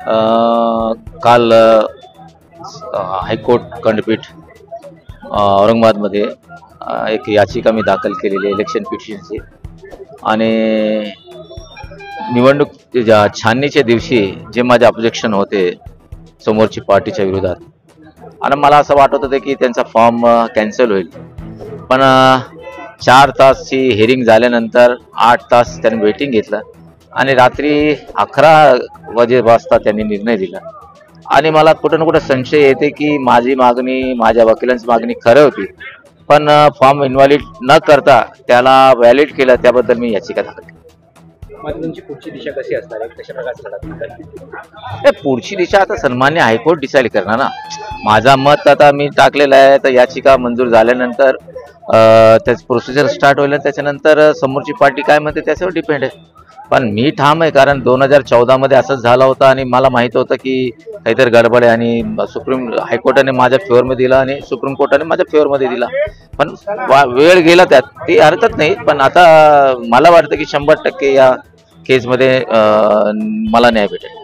काल हायकोर्ट खंडपीठ औरंगाबादमध्ये एक याचिका मी दाखल केलेली इलेक्शन पिटिशनची आणि निवडणूक छाननीच्या दिवशी जे माझे ऑब्जेक्शन होते समोरची पार्टीच्या विरोधात आणि मला असं वाटत होतं की त्यांचा फॉर्म कॅन्सल होईल, पण 4 तासची हिअरिंग झाल्यानंतर 8 तास त्यांनी वेटिंग घेतलं आणि रात्री 11 वाजता त्यांनी निर्णय दिला आणि मला कुठं ना कुठं संशय येते की माझी मागणी, माझ्या वकिलांची मागणी खरं होती, पण फॉर्म इनव्हॅलिड न करता त्याला व्हॅलिड केलं, त्याबद्दल मी याचिका दाखल केली. मग तुमची पुढची दिशा कशी असणार आहे, कशा प्रकारची पुढची दिशा आता सन्मान्य हायकोर्ट डिसाईड करणार ना. माझा मत आता मी टाकलेलं आहे, तर याचिका मंजूर झाल्यानंतर त्याच प्रोसिजर स्टार्ट होईल, त्याच्यानंतर समोरची पार्टी काय म्हणते त्याच्यावर डिपेंड आहे. पण मी ठाम आहे, कारण 2014 मध्ये असंच झालं होतं आणि मला माहित होतं की काहीतरी गडबड आहे आणि सुप्रीम हायकोर्टाने माझ्या फेवरमध्ये दिला आणि सुप्रीम कोर्टाने माझ्या फेवरमध्ये दिला, पण वेळ गेला त्यात, ती हरकत नाही. पण आता मला वाटतं की 100% या केसमध्ये मला न्याय भेटेल.